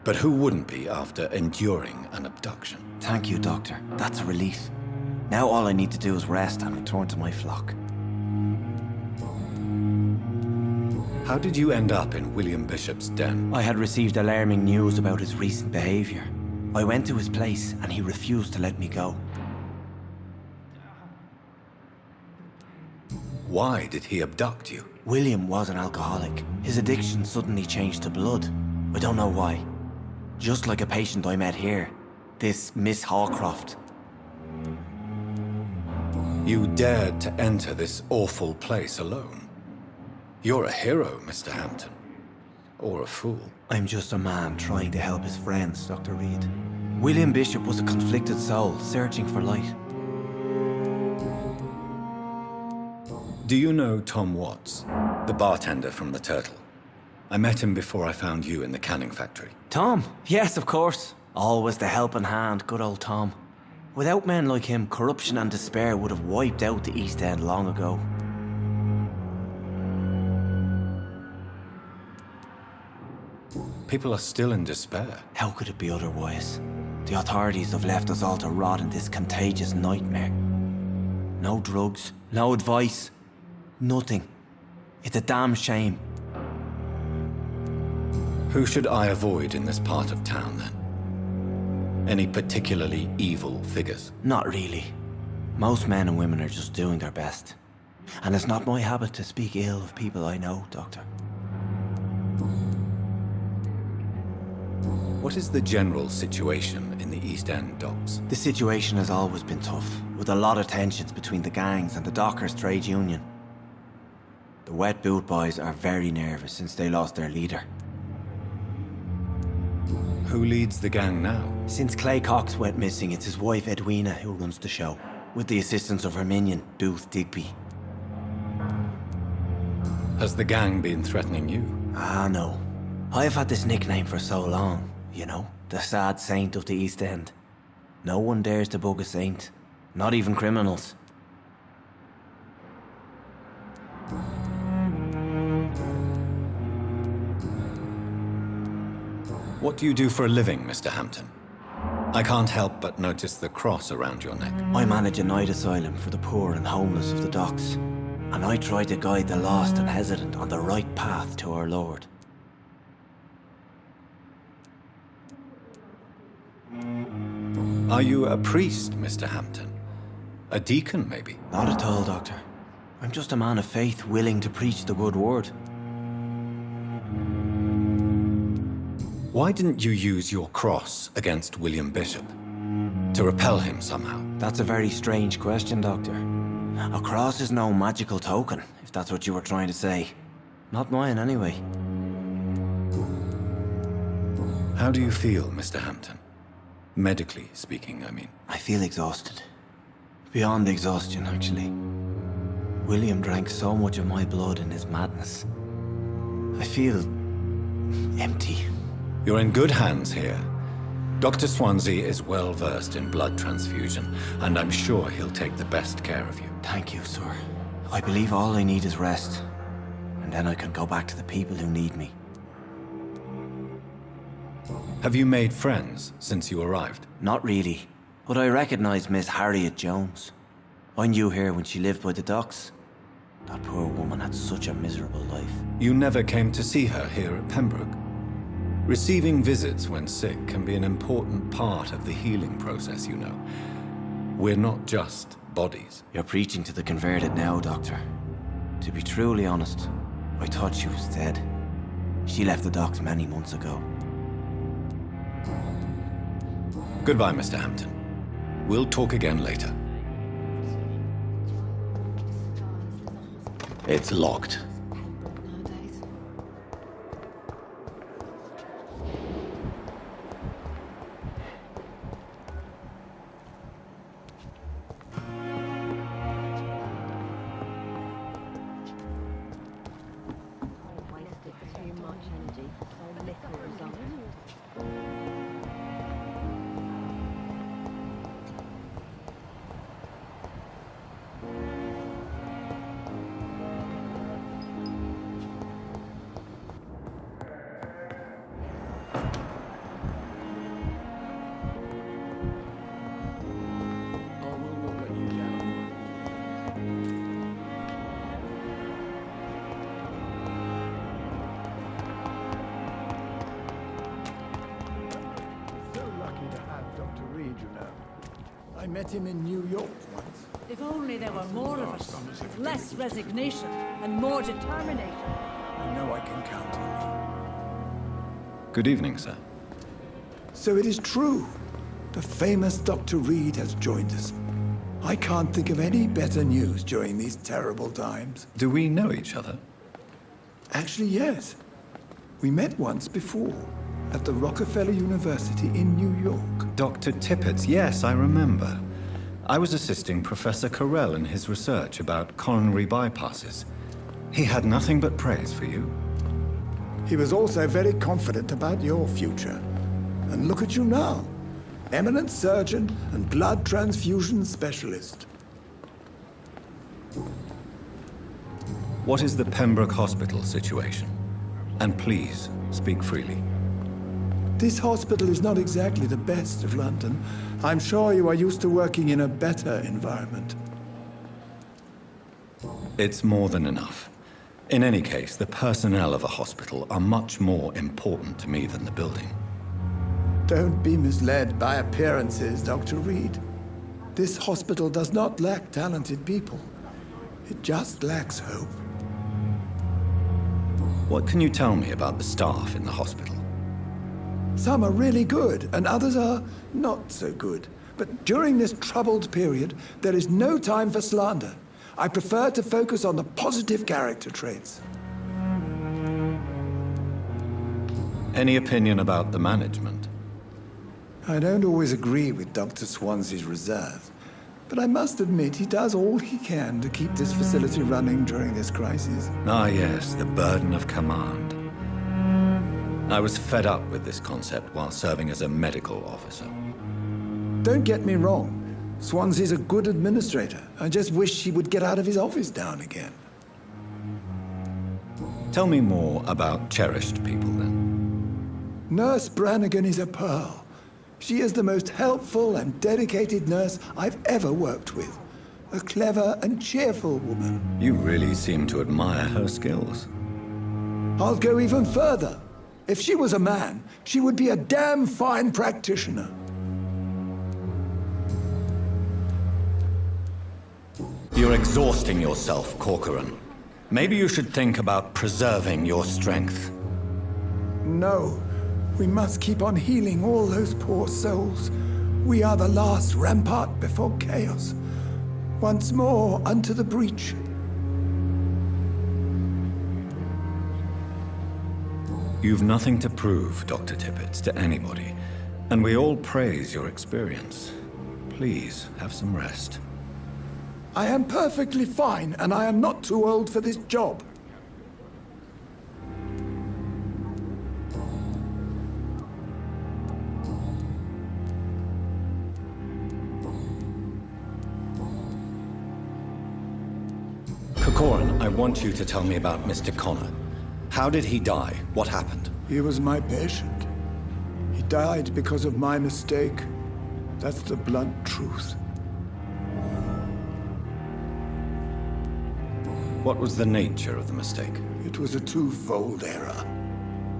But who wouldn't be after enduring an abduction? Thank you, Doctor. That's a relief. Now all I need to do is rest and return to my flock. How did you end up in William Bishop's den? I had received alarming news about his recent behavior. I went to his place and he refused to let me go. Why did he abduct you? William was an alcoholic. His addiction suddenly changed to blood. I don't know why. Just like a patient I met here. This Miss Hawcroft. You dared to enter this awful place alone. You're a hero, Mr. Hampton. Or a fool. I'm just a man trying to help his friends, Dr. Reed. William Bishop was a conflicted soul, searching for light. Do you know Tom Watts, the bartender from the Turtle? I met him before I found you in the canning factory. Tom? Yes, of course. Always the helping hand, good old Tom. Without men like him, corruption and despair would have wiped out the East End long ago. People are still in despair. How could it be otherwise? The authorities have left us all to rot in this contagious nightmare. No drugs, no advice, nothing. It's a damn shame. Who should I avoid in this part of town, then? Any particularly evil figures? Not really. Most men and women are just doing their best. And it's not my habit to speak ill of people I know, Doctor. What is the general situation in the East End docks? The situation has always been tough, with a lot of tensions between the gangs and the dockers' trade union. The wet boot boys are very nervous since they lost their leader. Who leads the gang now? Since Clay Cox went missing, it's his wife Edwina who runs the show, with the assistance of her minion, Booth Digby. Has the gang been threatening you? Ah, no. I've had this nickname for so long, you know, the sad saint of the East End. No one dares to bug a saint, not even criminals. What do you do for a living, Mr. Hampton? I can't help but notice the cross around your neck. I manage a night asylum for the poor and homeless of the docks, and I try to guide the lost and hesitant on the right path to our Lord. Are you a priest, Mr. Hampton? A deacon, maybe? Not at all, Doctor. I'm just a man of faith willing to preach the good word. Why didn't you use your cross against William Bishop? To repel him somehow? That's a very strange question, Doctor. A cross is no magical token, if that's what you were trying to say. Not mine, anyway. How do you feel, Mr. Hampton? Medically speaking, I mean. I feel exhausted. Beyond exhaustion, actually. William drank so much of my blood in his madness. I feel empty. You're in good hands here. Dr. Swansea is well versed in blood transfusion, and I'm sure he'll take the best care of you. Thank you, sir. I believe all I need is rest, and then I can go back to the people who need me. Have you made friends since you arrived? Not really, but I recognize Miss Harriet Jones. I knew her when she lived by the docks. That poor woman had such a miserable life. You never came to see her here at Pembroke. Receiving visits when sick can be an important part of the healing process, you know. We're not just bodies. You're preaching to the converted now, Doctor. To be truly honest, I thought she was dead. She left the docks many months ago. Goodbye, Mr. Hampton. We'll talk again later. It's locked. met him in New York once. If only there were more of us. Less resignation and more determination. I know I can count on Good evening, sir. you. So it is true. The famous Dr. Reed has joined us. I can't think of any better news during these terrible times. Do we know each other? Actually, yes. We met once before, at the Rockefeller University in New York. Dr. Tippett, yes, I remember. I was assisting Professor Carell in his research about coronary bypasses. He had nothing but praise for you. He was also very confident about your future. And look at you now. Eminent surgeon and blood transfusion specialist. What is the Pembroke Hospital situation? And please, speak freely. This hospital is not exactly the best of London. I'm sure you are used to working in a better environment. It's more than enough. In any case, the personnel of a hospital are much more important to me than the building. Don't be misled by appearances, Dr. Reed. This hospital does not lack talented people. It just lacks hope. What can you tell me about the staff in the hospital? Some are really good, and others are not so good. But during this troubled period, there is no time for slander. I prefer to focus on the positive character traits. Any opinion about the management? I don't always agree with Dr. Swansea's reserve, but I must admit he does all he can to keep this facility running during this crisis. Ah, yes, the burden of command. I was fed up with this concept while serving as a medical officer. Don't get me wrong. Swansea's a good administrator. I just wish he would get out of his office now and again. Tell me more about cherished people, then. Nurse Brannigan is a pearl. She is the most helpful and dedicated nurse I've ever worked with. A clever and cheerful woman. You really seem to admire her skills. I'll go even further. If she was a man, she would be a damn fine practitioner. You're exhausting yourself, Corcoran. Maybe you should think about preserving your strength. No, we must keep on healing all those poor souls. We are the last rampart before chaos. Once more unto the breach. You've nothing to prove, Dr. Tippett, to anybody, and we all praise your experience. Please, have some rest. I am perfectly fine, and I am not too old for this job. Corcoran, I want you to tell me about Mr. Connor. How did he die? What happened? He was my patient. He died because of my mistake. That's the blunt truth. What was the nature of the mistake? It was a twofold error.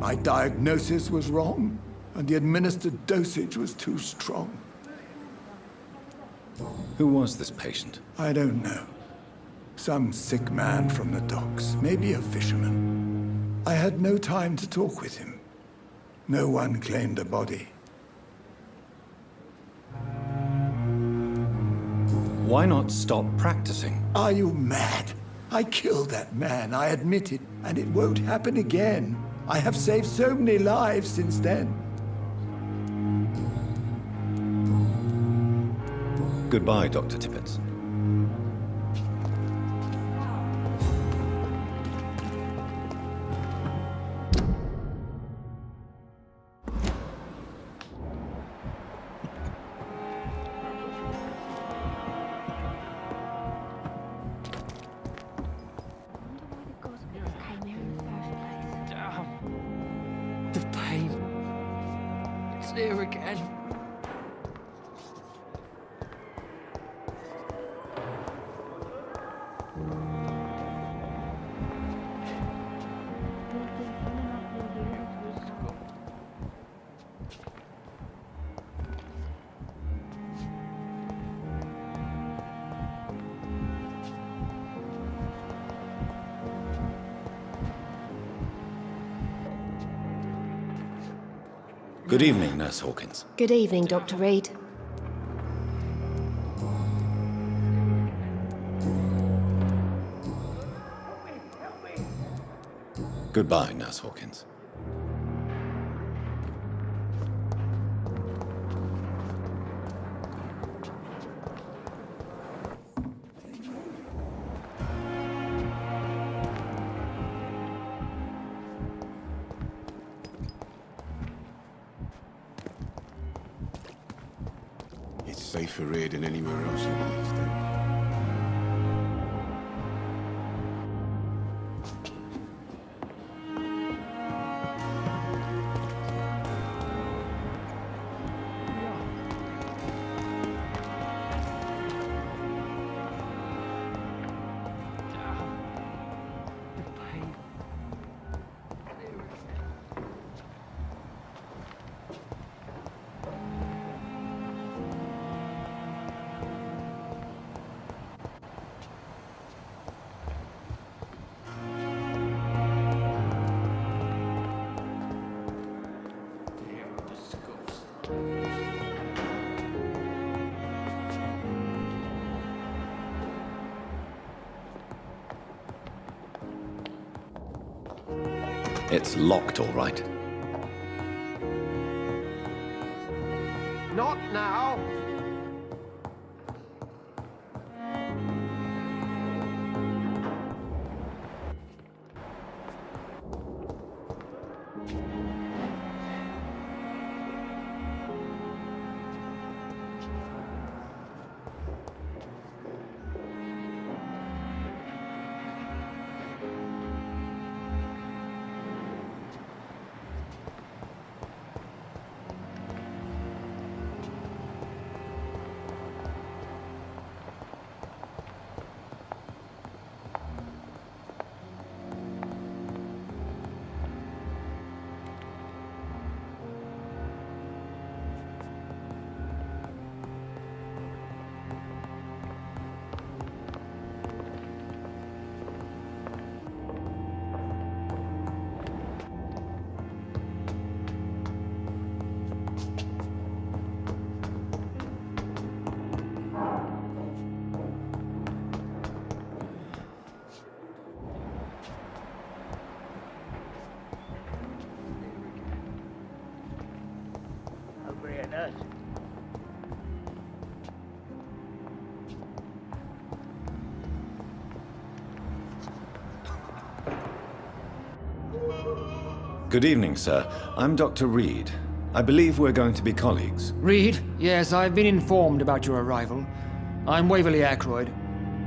My diagnosis was wrong, and the administered dosage was too strong. Who was this patient? I don't know. Some sick man from the docks, maybe a fisherman. I had no time to talk with him. No one claimed a body. Why not stop practicing? Are you mad? I killed that man, I admit it, and it won't happen again. I have saved so many lives since then. Goodbye, Dr. Tippett. The pain. It's here again. Good evening, Nurse Hawkins. Good evening, Dr. Reed. Goodbye, Nurse Hawkins. It's safer here than anywhere else in the East End. It's locked, all right. Not now! Good evening, sir. I'm Dr. Reed. I believe we're going to be colleagues. Reed? Yes, I've been informed about your arrival. I'm Waverly Ackroyd.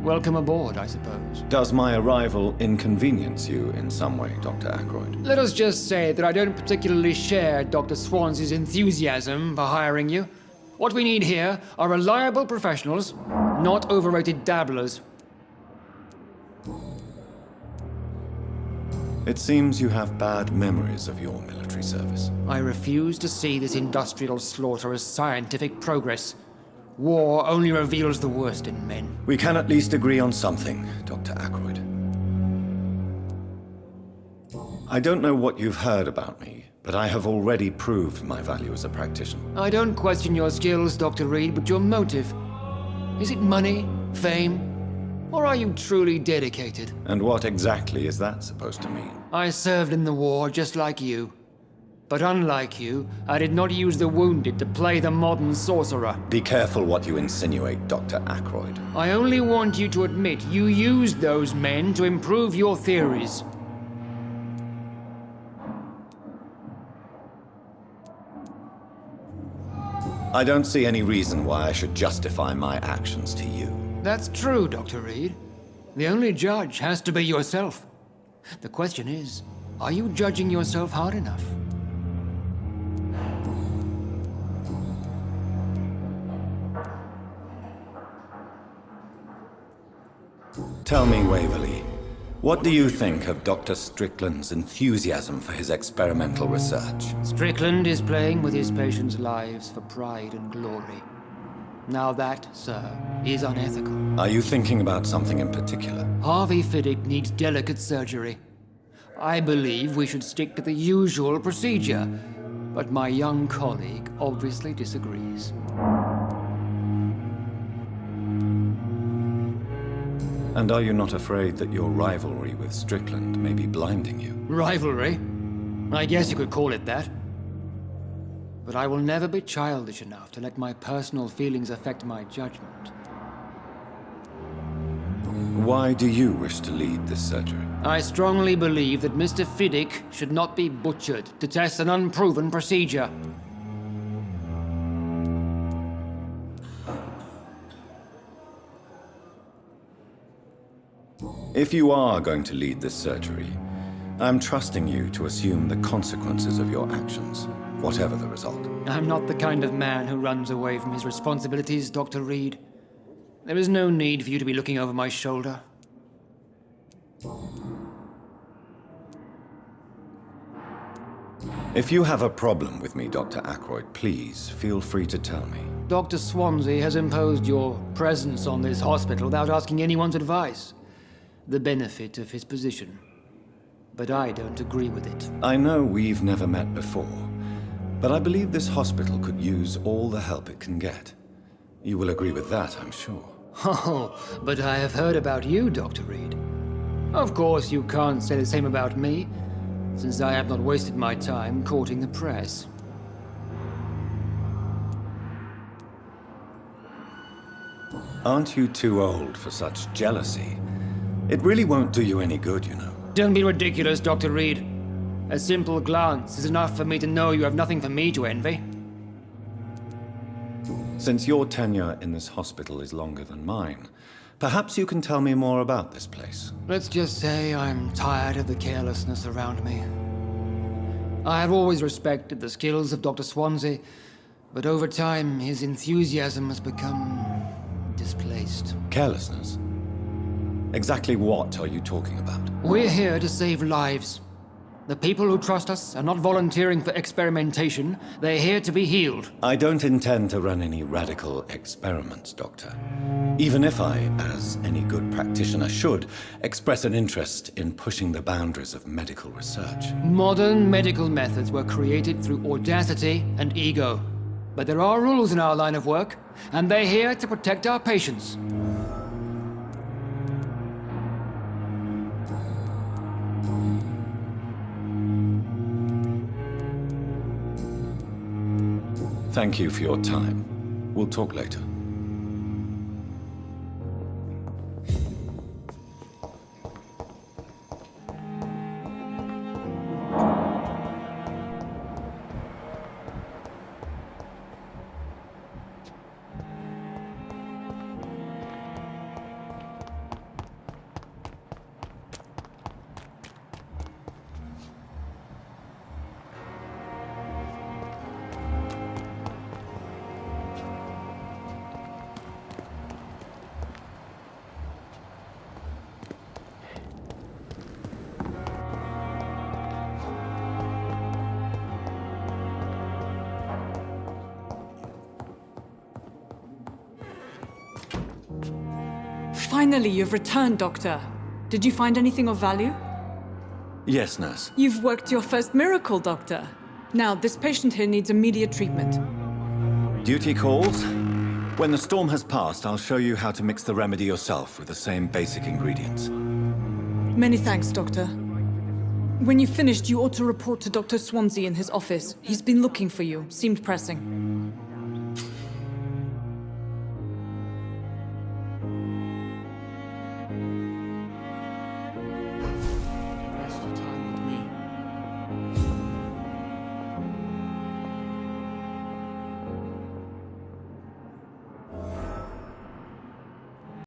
Welcome aboard, I suppose. Does my arrival inconvenience you in some way, Dr. Ackroyd? Let us just say that I don't particularly share Dr. Swans's enthusiasm for hiring you. What we need here are reliable professionals, not overrated dabblers. It seems you have bad memories of your military service. I refuse to see this industrial slaughter as scientific progress. War only reveals the worst in men. We can at least agree on something, Dr. Ackroyd. I don't know what you've heard about me, but I have already proved my value as a practitioner. I don't question your skills, Dr. Reed, but your motive. Is it money, fame, or are you truly dedicated? And what exactly is that supposed to mean? I served in the war just like you. But unlike you, I did not use the wounded to play the modern sorcerer. Be careful what you insinuate, Dr. Ackroyd. I only want you to admit you used those men to improve your theories. I don't see any reason why I should justify my actions to you. That's true, Dr. Reed. The only judge has to be yourself. The question is, are you judging yourself hard enough? Tell me, Waverly, what do you think of Dr. Strickland's enthusiasm for his experimental research? Strickland is playing with his patients' lives for pride and glory. Now that, sir, is unethical. Are you thinking about something in particular? Harvey Fiddick needs delicate surgery. I believe we should stick to the usual procedure. but my young colleague obviously disagrees. And are you not afraid that your rivalry with Strickland may be blinding you? Rivalry? I guess you could call it that. But I will never be childish enough to let my personal feelings affect my judgment. Why do you wish to lead this surgery? I strongly believe that Mr. Fiddick should not be butchered to test an unproven procedure. If you are going to lead this surgery, I'm trusting you to assume the consequences of your actions, whatever the result. I'm not the kind of man who runs away from his responsibilities, Dr. Reed. There is no need for you to be looking over my shoulder. If you have a problem with me, Dr. Ackroyd, please feel free to tell me. Dr. Swansea has imposed your presence on this hospital without asking anyone's advice. The benefit of his position. But I don't agree with it. I know we've never met before, but I believe this hospital could use all the help it can get. You will agree with that, I'm sure. Oh, but I have heard about you, Dr. Reed. Of course, you can't say the same about me, since I have not wasted my time courting the press. Aren't you too old for such jealousy? It really won't do you any good, you know. Don't be ridiculous, Dr. Reed. A simple glance is enough for me to know you have nothing for me to envy. Since your tenure in this hospital is longer than mine, perhaps you can tell me more about this place. Let's just say I'm tired of the carelessness around me. I have always respected the skills of Dr. Swansea, but over time his enthusiasm has become displaced. Carelessness? Exactly what are you talking about? We're here to save lives. The people who trust us are not volunteering for experimentation. They're here to be healed. I don't intend to run any radical experiments, Doctor. Even if I, as any good practitioner should, express an interest in pushing the boundaries of medical research. Modern medical methods were created through audacity and ego. But there are rules in our line of work, and they're here to protect our patients. Thank you for your time. We'll talk later. Finally, you've returned, Doctor. Did you find anything of value? Yes, nurse. You've worked your first miracle, Doctor. Now, this patient here needs immediate treatment. Duty calls. When the storm has passed, I'll show you how to mix the remedy yourself with the same basic ingredients. Many thanks, Doctor. When you've finished, you ought to report to Dr. Swansea in his office. He's been looking for you. Seemed pressing.